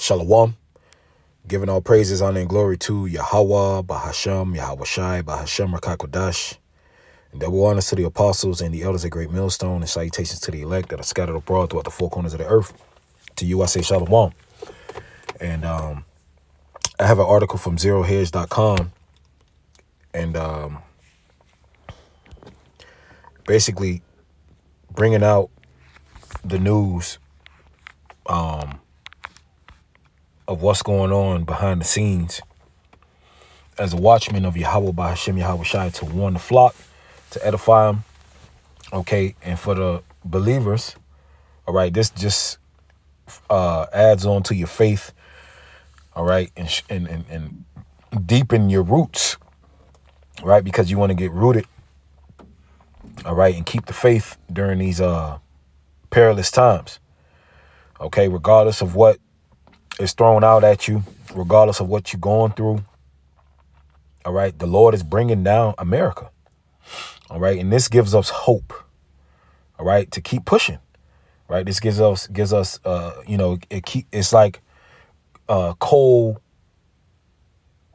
Shalom. Giving all praises, honor, and glory to Yahweh, Bahasham, Yahweh Shai, Bahasham, Rakakodash. And double honors to the apostles and the elders of Great Millstone, and salutations to the elect that are scattered abroad throughout the four corners of the earth. To you, I say Shalom. And I have an article from ZeroHedge.com, and basically bringing out the news of what's going on behind the scenes as a watchman of Yahweh Bahasham, Yahweh Shai, to warn the flock, to edify them. Okay, and for the believers, all right, this just adds on to your faith, all right, and deepen your roots, right, because you want to get rooted, all right, and keep the faith during these perilous times, okay, regardless of what is thrown out at you, regardless of what you're going through, all right, the Lord is bringing down America, all right, and this gives us hope, all right, to keep pushing. Right, this gives us, it's like coal,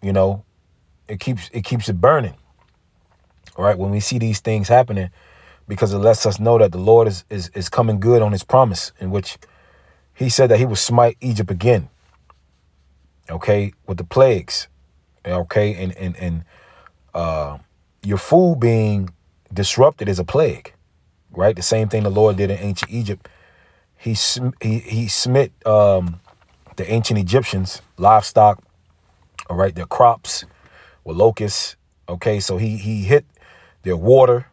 it keeps it burning. All right, when we see these things happening, because it lets us know that the Lord is coming good on his promise, in which he said that he would smite Egypt again. Okay, with the plagues. Okay, and your food being disrupted is a plague. Right, the same thing the Lord did in ancient Egypt. He smit the ancient Egyptians, livestock, all right, their crops with locusts. Okay, so he hit their water,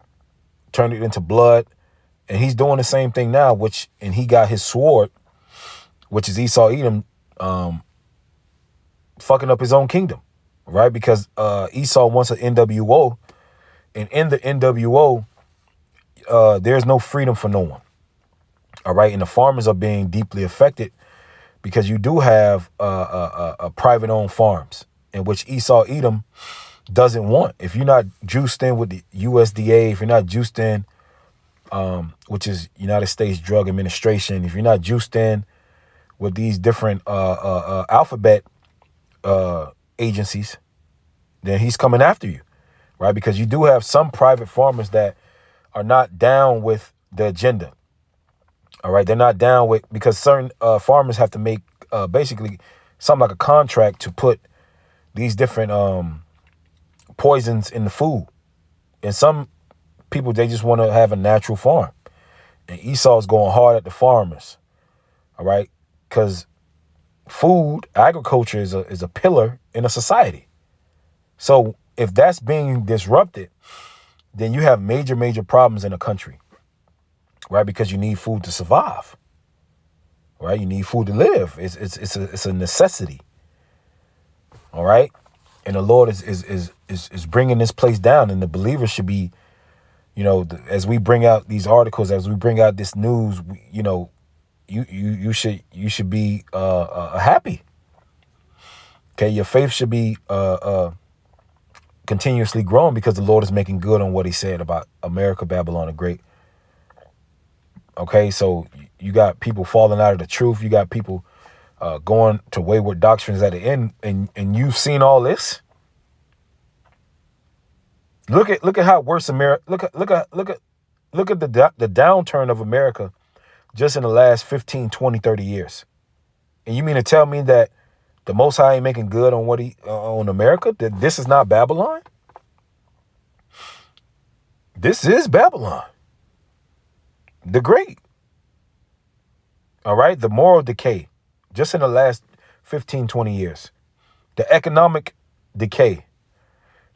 turned it into blood, and he's doing the same thing now, and he got his sword, which is Esau Edom, fucking up his own kingdom, right? Because Esau wants an NWO, and in the NWO, there's no freedom for no one. All right. And the farmers are being deeply affected because you do have private owned farms in which Esau Edom doesn't want. If you're not juiced in with the USDA, if you're not juiced in, which is United States Drug Administration, if you're not juiced in with these different alphabet agencies, then he's coming after you. Right. Because you do have some private farmers that are not down with the agenda. All right, they're not down with, because certain farmers have to make basically something like a contract to put these different poisons in the food. And some people, they just want to have a natural farm. And Esau's going hard at the farmers. All right, because food, agriculture is a pillar in a society. So if that's being disrupted, then you have major problems in a country. Right, because you need food to survive. Right, you need food to live. It's a necessity. All right, and the Lord is bringing this place down, and the believers should be, as we bring out these articles, as we bring out this news, you should be happy. Okay, your faith should be continuously growing, because the Lord is making good on what he said about America, Babylon the Great. Okay, so you got people falling out of the truth. You got people going to wayward doctrines at the end, and you've seen all this. Look at how worse America. Look at the downturn of America just in the last 15, 20, 30 years. And you mean to tell me that the Most High ain't making good on what on America? That this is not Babylon? This is Babylon the Great. All right. The moral decay just in the last 15, 20 years. The economic decay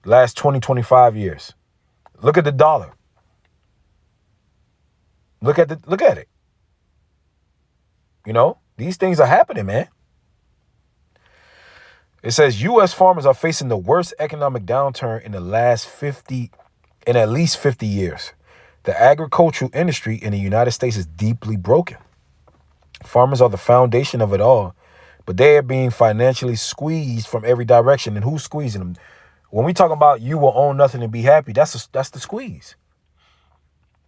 last 20, 25 years. Look at the dollar. Look at it. These things are happening, man. It says U.S. farmers are facing the worst economic downturn in at least 50 years. The agricultural industry in the United States is deeply broken. Farmers are the foundation of it all, but they are being financially squeezed from every direction. And who's squeezing them? When we talk about you will own nothing and be happy, that's the squeeze.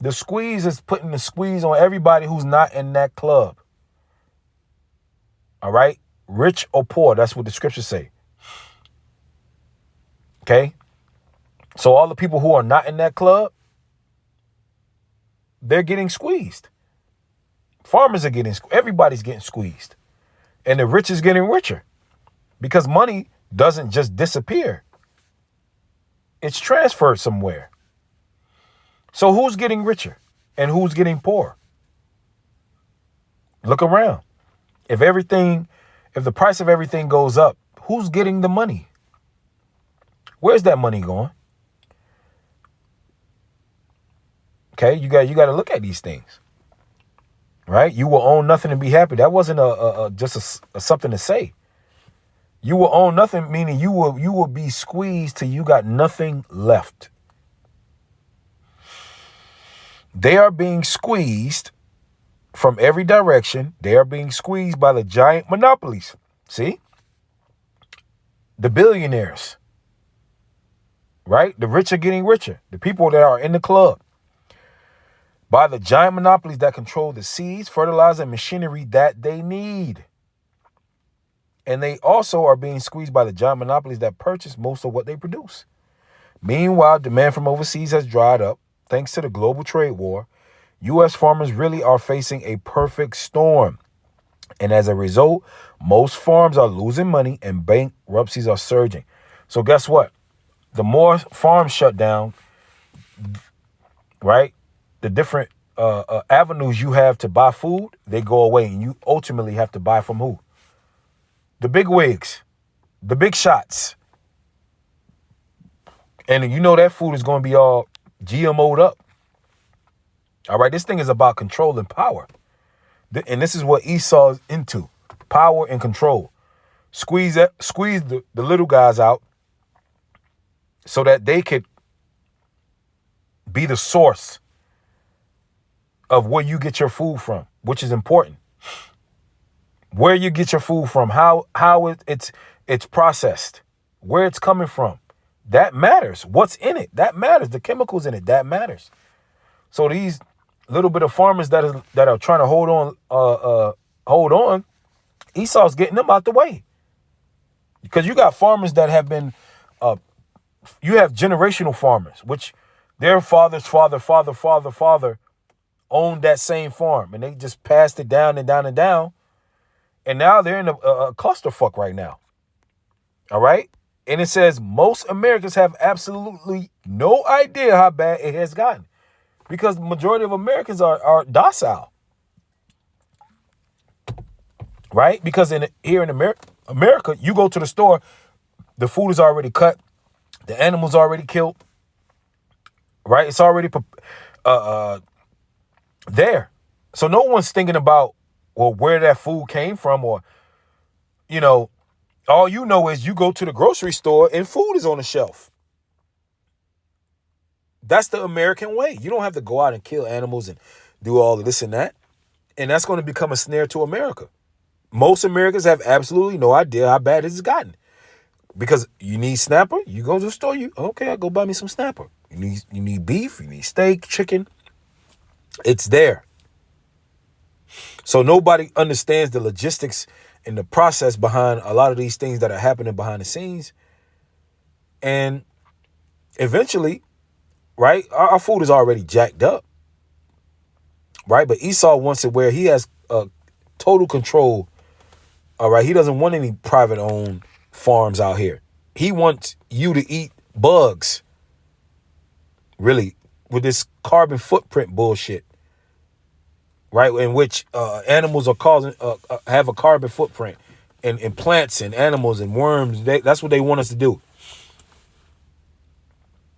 The squeeze is putting the squeeze on everybody who's not in that club. All right? rich or poor. That's what the scriptures say. Okay? So all the people who are not in that club, they're getting squeezed. Farmers are getting, everybody's getting squeezed. And the rich is getting richer because money doesn't just disappear. It's transferred somewhere. So who's getting richer and who's getting poor? Look around. If the price of everything goes up, who's getting the money? Where's that money going? Okay, you got to look at these things. Right? You will own nothing and be happy. That wasn't just something to say. You will own nothing, meaning you will be squeezed till you got nothing left. They are being squeezed from every direction. They are being squeezed by the giant monopolies. See? The billionaires. Right? The rich are getting richer. The people that are in the club. By the giant monopolies that control the seeds, fertilizer, and machinery that they need. And they also are being squeezed by the giant monopolies that purchase most of what they produce. Meanwhile, demand from overseas has dried up. Thanks to the global trade war, U.S. farmers really are facing a perfect storm. And as a result, most farms are losing money and bankruptcies are surging. So guess what? The more farms shut down, right? The different avenues you have to buy food, they go away. And you ultimately have to buy from who? The big wigs, the big shots. And you know that food is going to be all GMO'd up. All right, this thing is about control and power. And this is what Esau's into. Power and control. Squeeze the little guys out so that they could be the source of where you get your food from, which is important. Where you get your food from, how it's processed, where it's coming from. That matters. What's in it? That matters. The chemicals in it, that matters. So these little bit of farmers that are trying to hold on, Esau's getting them out the way. Because you got farmers that have been, you have generational farmers, which their father's father owned that same farm. And they just passed it down and down and down. And now they're in a clusterfuck right now. All right? And it says most Americans have absolutely no idea how bad it has gotten. Because the majority of Americans are docile. Right? Because here in America, you go to the store, the food is already cut. The animal's already killed. Right? It's already there. So no one's thinking about, well, where that food came from, or, all you know is you go to the grocery store and food is on the shelf. That's the American way. You don't have to go out and kill animals and do all of this and that. And that's going to become a snare to America. Most Americans have absolutely no idea how bad this has gotten. Because you need snapper, you go to the store, I'll go buy me some snapper. You need beef, you need steak, chicken. It's there. So nobody understands the logistics and the process behind a lot of these things that are happening behind the scenes. And eventually, right, our food is already jacked up. Right? But Esau wants it where he has total control. All right? He doesn't want any private owned farms out here. He wants you to eat bugs. Really, with this carbon footprint bullshit. Right, in which animals are have a carbon footprint, and plants and animals and worms. That's what they want us to do.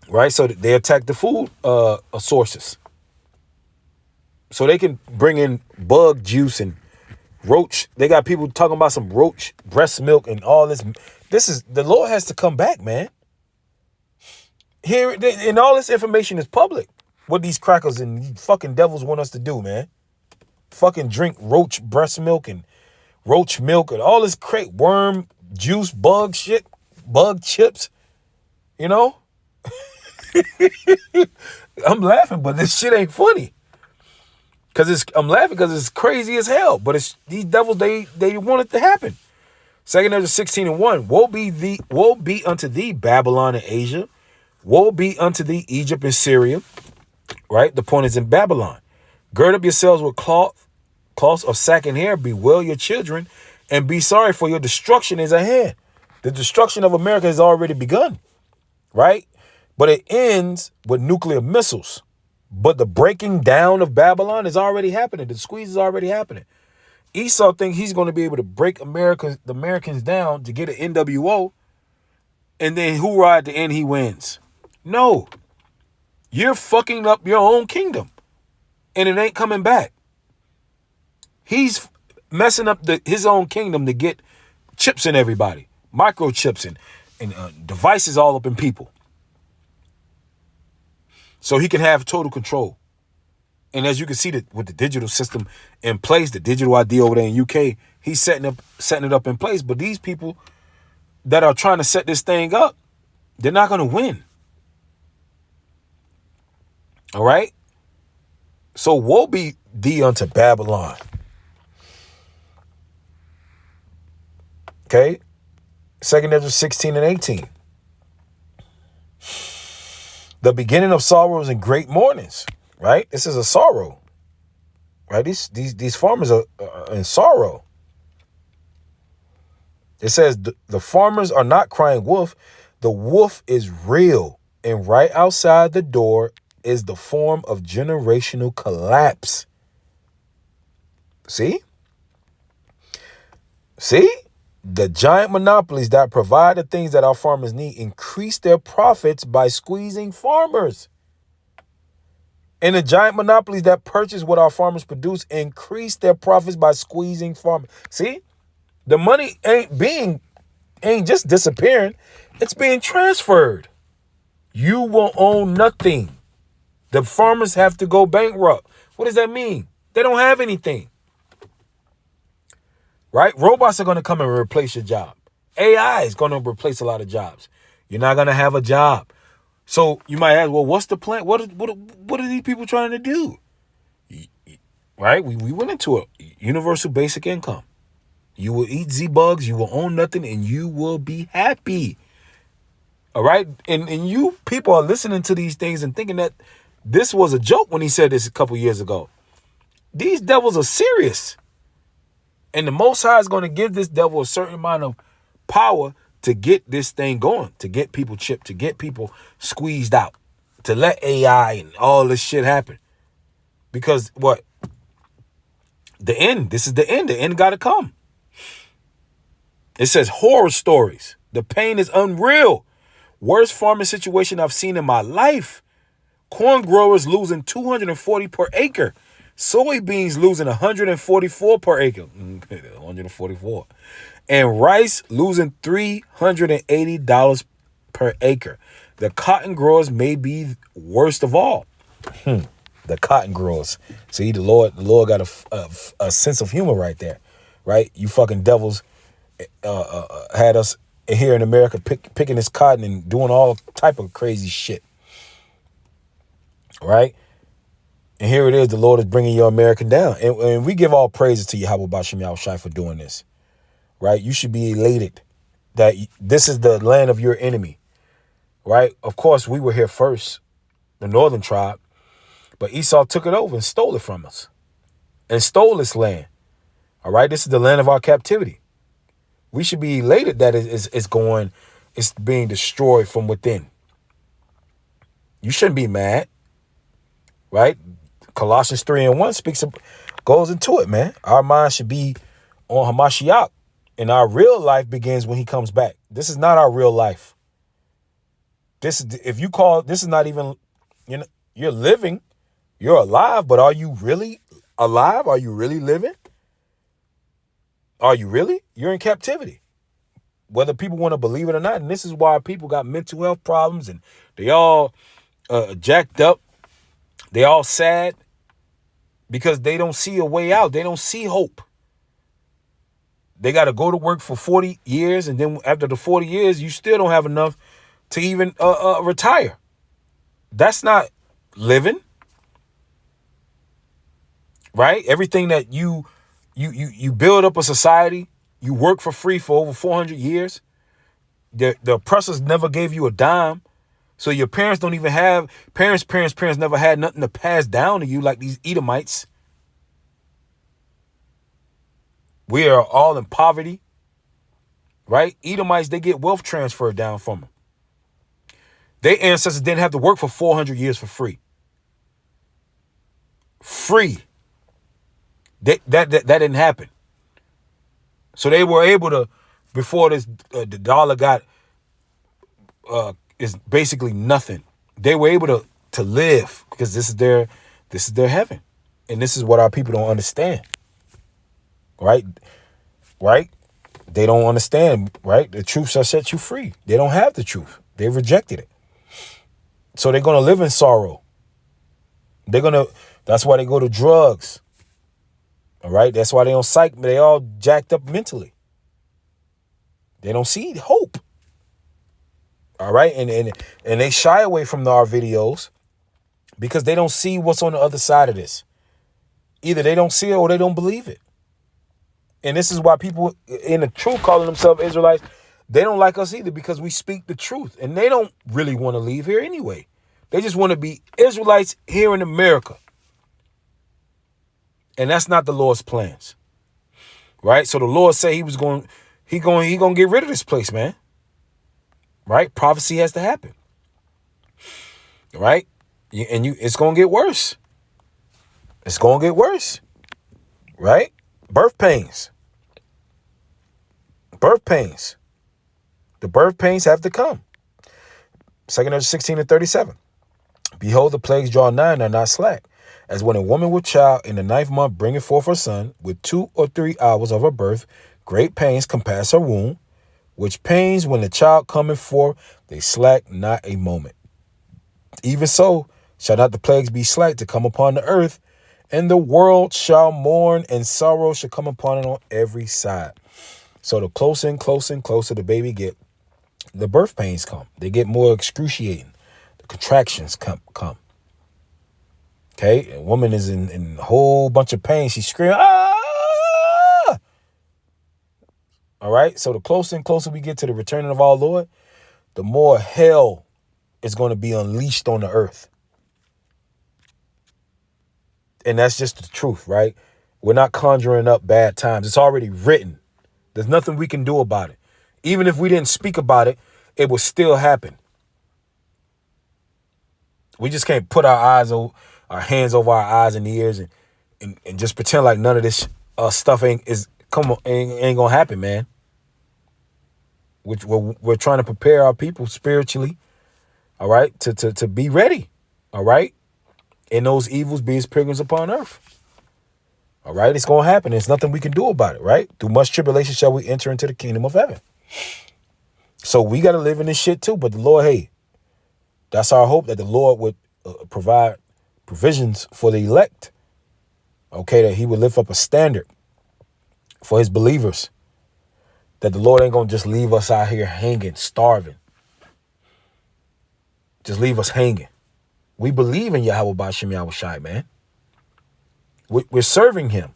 Right, so they attack the food sources, so they can bring in bug juice and roach. They got people talking about some roach breast milk and all this. The Lord has to come back, man. Here and all this information is public. What these crackers and these fucking devils want us to do, man. Fucking drink roach breast milk and roach milk and all this worm juice, bug shit, bug chips, I'm laughing, but this shit ain't funny. I'm laughing because it's crazy as hell. But it's these devils, they want it to happen. Second Ezra 16:1. Woe be unto thee, Babylon and Asia. Woe be unto thee, Egypt and Syria. Right? The point is in Babylon. Gird up yourselves with cloths of sack and hair. Bewail your children and be sorry, for your destruction is ahead. The destruction of America has already begun. Right? But it ends with nuclear missiles. But the breaking down of Babylon is already happening. The squeeze is already happening. Esau thinks he's going to be able to break the Americans down to get an NWO. And then hoorah, at the end, he wins. No. You're fucking up your own kingdom. And it ain't coming back. He's messing up his own kingdom to get chips in everybody. Microchips and devices all up in people. So he can have total control. And as you can see that with the digital system in place, the digital ID over there in UK, he's setting it up in place. But these people that are trying to set this thing up, they're not going to win. All right? So woe be thee unto Babylon. Okay? 2 Ezra 16:18. The beginning of sorrows and great mournings. Right? This is a sorrow. Right? These farmers are in sorrow. It says the farmers are not crying wolf. The wolf is real. And right outside the door is the form of generational collapse. See? The giant monopolies that provide the things that our farmers need increase their profits by squeezing farmers. And the giant monopolies that purchase what our farmers produce increase their profits by squeezing farmers. See? The money ain't just disappearing. It's being transferred. You will own nothing. The farmers have to go bankrupt. What does that mean? They don't have anything. Right? Robots are going to come and replace your job. AI is going to replace a lot of jobs. You're not going to have a job. So you might ask, well, what's the plan? What are these people trying to do? Right? We went into a universal basic income. You will eat Z-Bugs, you will own nothing, and you will be happy. All right? And you people are listening to these things and thinking that this was a joke when he said this a couple years ago. These devils are serious. And the Most High is going to give this devil a certain amount of power to get this thing going, to get people chipped, to get people squeezed out, to let AI and all this shit happen. Because what? The end. This is the end. The end got to come. It says horror stories. The pain is unreal. Worst farming situation I've seen in my life. Corn growers losing 240 per acre. Soybeans losing 144 per acre. 144. And rice losing $380 per acre. The cotton growers may be worst of all. The cotton growers. See, the Lord got a sense of humor right there. Right? You fucking devils had us here in America picking this cotton and doing all type of crazy shit. Right? And here it is, the Lord is bringing your American down. And we give all praises to Yahweh Bashim Yahushai for doing this. Right? You should be elated that this is the land of your enemy. Right? Of course, we were here first, the northern tribe. But Esau took it over and stole it from us. And stole this land. All right? This is the land of our captivity. We should be elated that it's being destroyed from within. You shouldn't be mad. Right? Colossians 3:1 goes into it, man. Our mind should be on Hamashiach. And our real life begins when he comes back. This is not our real life. This is not even, you're living, you're alive, but are you really alive? Are you really living? Are you really? You're in captivity. Whether people want to believe it or not. And this is why people got mental health problems and they all jacked up. They all sad because they don't see a way out. They don't see hope. They got to go to work for 40 years. And then after the 40 years, you still don't have enough to even retire. That's not living. Right? Everything that you build up a society You work for free for over 400 years. The oppressors never gave you a dime. So your parents don't even have, parents never had nothing to pass down to you like these Edomites. We are all in poverty, right? Edomites, they get wealth transferred down from them. Their ancestors didn't have to work for 400 years for free. Free. That didn't happen. So they were able to, before this, the dollar got, is basically nothing. They were able to live because this is their heaven. And this is what our people don't understand. Right? They don't understand, right? The truth shall set you free. They don't have the truth. They rejected it. So they're going to live in sorrow. That's why they go to drugs. All right? That's why they don't psych. They all jacked up mentally. They don't see hope. All right? And they shy away from our videos because they don't see what's on the other side of this. Either they don't see it or they don't believe it. And this is why people in the truth calling themselves Israelites, they don't like us either because we speak the truth. And they don't really want to leave here anyway. They just want to be Israelites here in America. And that's not the Lord's plans. Right? So the Lord said he going to get rid of this place, man. Right? Prophecy has to happen. Right? It's going to get worse. It's going to get worse. Right? Birth pains. The birth pains have to come. 2 Ezra 16:37. Behold, the plagues draw nigh and are not slack. As when a woman with child in the 9th month bringeth forth her son, with 2 or 3 hours of her birth, great pains compass her womb, which pains when the child cometh forth, they slack not a moment. Even so shall not the plagues be slack to come upon the earth, and the world shall mourn, and sorrow shall come upon it on every side. So the closer and closer the baby get, the birth pains come. They get more excruciating. The contractions come. Okay? A woman is in a whole bunch of pain. She's screaming, ah! All right? So the closer and closer we get to the returning of our Lord, the more hell is going to be unleashed on the earth. And that's just the truth, right? We're not conjuring up bad times. It's already written. There's nothing we can do about it. Even if we didn't speak about it, it will still happen. We just can't put our hands over our eyes and ears and just pretend like none of this stuff ain't gonna happen, man. We're trying to prepare our people spiritually, all right, to be ready, all right, and those evils be as pilgrims upon earth. All right, it's going to happen. There's nothing we can do about it, right? Through much tribulation shall we enter into the kingdom of heaven. So we got to live in this shit too. But the Lord, hey, that's our hope, that the Lord would provide provisions for the elect. Okay, that he would lift up a standard for his believers. That the Lord ain't going to just leave us out here hanging, starving. Just leave us hanging. We believe in Yahweh Ba'Shem Yahweh Shai, man. We're serving him,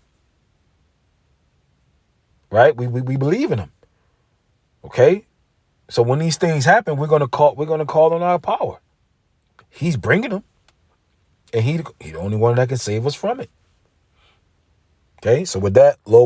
right? We believe in him. Okay, so when these things happen, we're gonna call on our power. He's bringing them, and he the only one that can save us from it. Okay, so with that, Lord.